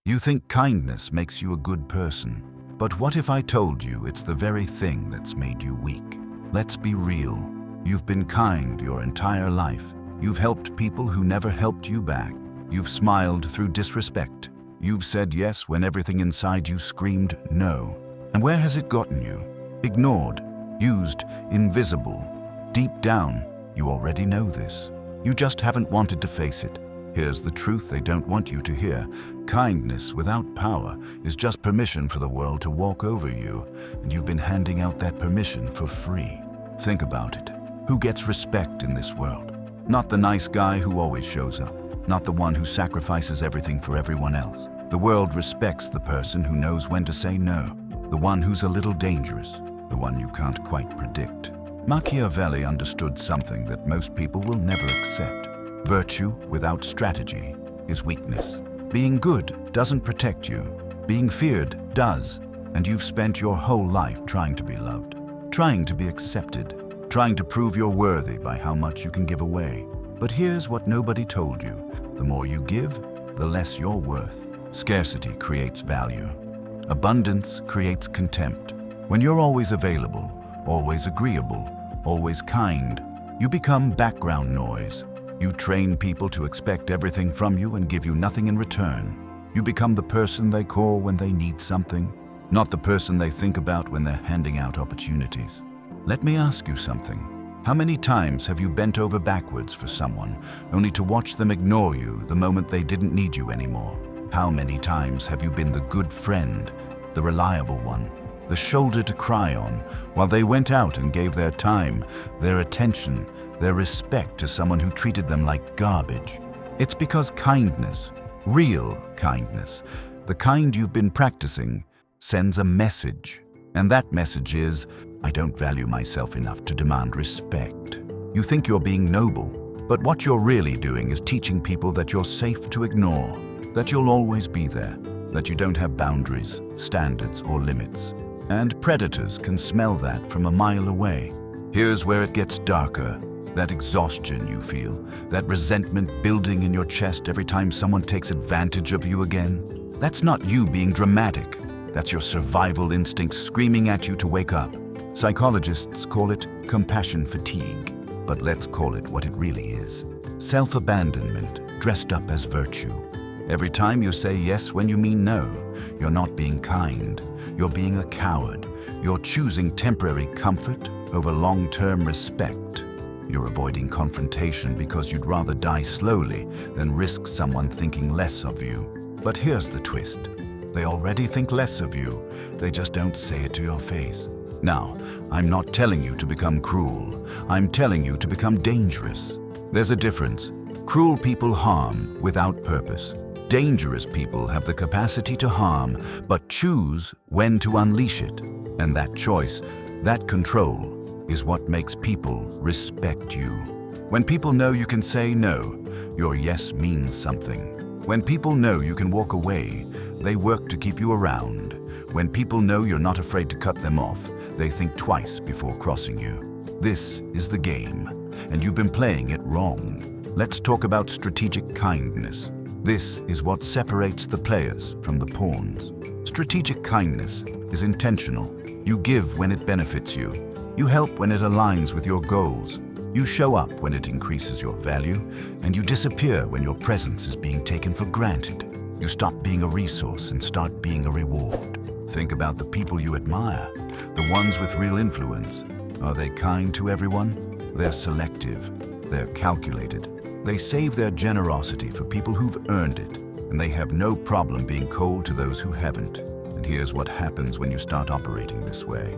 You think kindness makes you a good person. But what if I told you it's the very thing that's made you weak? Let's be real. You've been kind your entire life. You've helped people who never helped you back. You've smiled through disrespect. You've said yes when everything inside you screamed no. And where has it gotten you? Ignored, used, invisible. Deep down, you already know this. You just haven't wanted to face it. Here's the truth they don't want you to hear. Kindness without power is just permission for the world to walk over you, and you've been handing out that permission for free. Think about it. Who gets respect in this world? Not the nice guy who always shows up. Not the one who sacrifices everything for everyone else. The world respects the person who knows when to say no. The one who's a little dangerous. The one you can't quite predict. Machiavelli understood something that most people will never accept. Virtue without strategy is weakness. Being good doesn't protect you. Being feared does. And you've spent your whole life trying to be loved, trying to be accepted, trying to prove you're worthy by how much you can give away. But here's what nobody told you. The more you give, the less you're worth. Scarcity creates value. Abundance creates contempt. When you're always available, always agreeable, always kind, you become background noise. You train people to expect everything from you and give you nothing in return. You become the person they call when they need something, not the person they think about when they're handing out opportunities. Let me ask you something. How many times have you bent over backwards for someone, only to watch them ignore you the moment they didn't need you anymore? How many times have you been the good friend, the reliable one, the shoulder to cry on, while they went out and gave their time, their attention, their respect to someone who treated them like garbage? It's because kindness, real kindness, the kind you've been practicing, sends a message. And that message is, I don't value myself enough to demand respect. You think you're being noble, but what you're really doing is teaching people that you're safe to ignore, that you'll always be there, that you don't have boundaries, standards, or limits. And predators can smell that from a mile away. Here's where it gets darker. That exhaustion you feel, that resentment building in your chest every time someone takes advantage of you again. That's not you being dramatic. That's your survival instinct screaming at you to wake up. Psychologists call it compassion fatigue, but let's call it what it really is. Self-abandonment dressed up as virtue. Every time you say yes when you mean no, you're not being kind. You're being a coward. You're choosing temporary comfort over long-term respect. You're avoiding confrontation because you'd rather die slowly than risk someone thinking less of you. But here's the twist. They already think less of you. They just don't say it to your face. Now, I'm not telling you to become cruel. I'm telling you to become dangerous. There's a difference. Cruel people harm without purpose. Dangerous people have the capacity to harm, but choose when to unleash it. And that choice, that control, is what makes people respect you. When people know you can say no, your yes means something. When people know you can walk away, they work to keep you around. When people know you're not afraid to cut them off, they think twice before crossing you. This is the game, and you've been playing it wrong. Let's talk about strategic kindness. This is what separates the players from the pawns. Strategic kindness is intentional. You give when it benefits you. You help when it aligns with your goals. You show up when it increases your value, and you disappear when your presence is being taken for granted. You stop being a resource and start being a reward. Think about the people you admire, the ones with real influence. Are they kind to everyone? They're selective. They're calculated. They save their generosity for people who've earned it, and they have no problem being cold to those who haven't. And here's what happens when you start operating this way.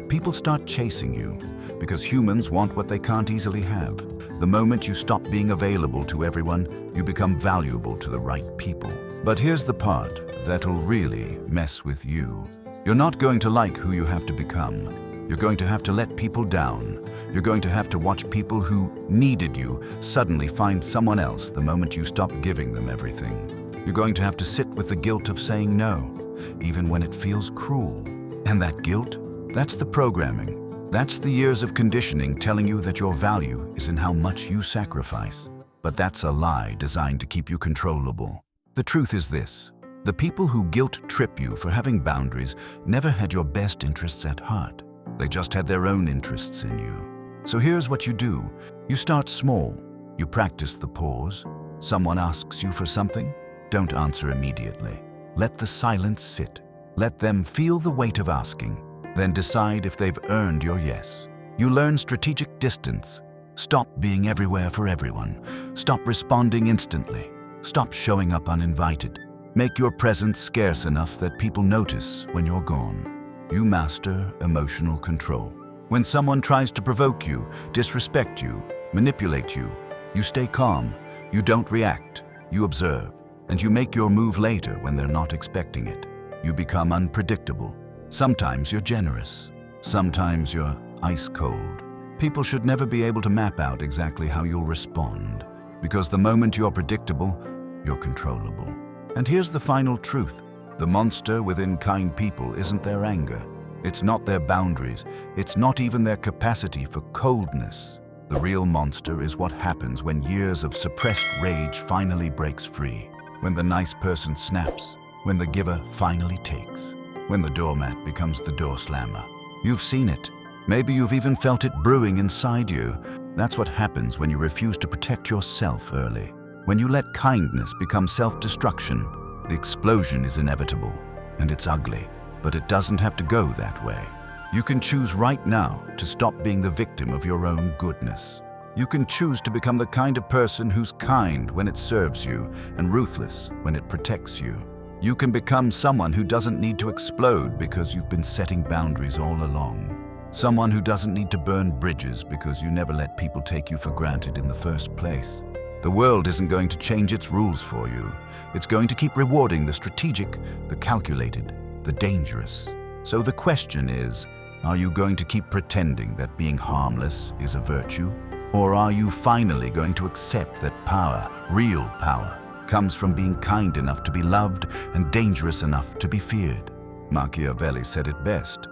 People start chasing you, because humans want what they can't easily have. The moment you stop being available to everyone, you become valuable to the right people. But here's the part that'll really mess with you. You're not going to like who you have to become. You're going to have to let people down. You're going to have to watch people who needed you suddenly find someone else the moment you stop giving them everything. You're going to have to sit with the guilt of saying no, even when it feels cruel. And that guilt, that's the programming. That's the years of conditioning telling you that your value is in how much you sacrifice. But that's a lie designed to keep you controllable. The truth is this: The people who guilt-trip you for having boundaries never had your best interests at heart. They just had their own interests in you. So here's what you do. You start small. You practice the pause. Someone asks you for something. Don't answer immediately. Let the silence sit. Let them feel the weight of asking. Then decide if they've earned your yes. You learn strategic distance. Stop being everywhere for everyone. Stop responding instantly. Stop showing up uninvited. Make your presence scarce enough that people notice when you're gone. You master emotional control. When someone tries to provoke you, disrespect you, manipulate you, you stay calm. You don't react. You observe. And you make your move later when they're not expecting it. You become unpredictable. Sometimes you're generous. Sometimes you're ice cold. People should never be able to map out exactly how you'll respond, because the moment you're predictable, you're controllable. And here's the final truth. The monster within kind people isn't their anger. It's not their boundaries. It's not even their capacity for coldness. The real monster is what happens when years of suppressed rage finally breaks free. When the nice person snaps. When the giver finally takes. When the doormat becomes the door slammer. You've seen it. Maybe you've even felt it brewing inside you. That's what happens when you refuse to protect yourself early. When you let kindness become self-destruction, the explosion is inevitable, and it's ugly, but it doesn't have to go that way. You can choose right now to stop being the victim of your own goodness. You can choose to become the kind of person who's kind when it serves you and ruthless when it protects you. You can become someone who doesn't need to explode because you've been setting boundaries all along. Someone who doesn't need to burn bridges because you never let people take you for granted in the first place. The world isn't going to change its rules for you. It's going to keep rewarding the strategic, the calculated, the dangerous. So the question is, are you going to keep pretending that being harmless is a virtue? Or are you finally going to accept that power, real power, comes from being kind enough to be loved and dangerous enough to be feared? Machiavelli said it best.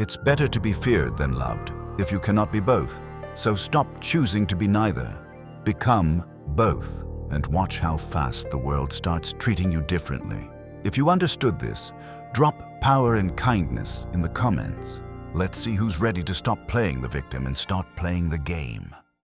It's better to be feared than loved if you cannot be both. So stop choosing to be neither. Become both, and watch how fast the world starts treating you differently. If you understood this, drop power and kindness in the comments. Let's see who's ready to stop playing the victim and start playing the game.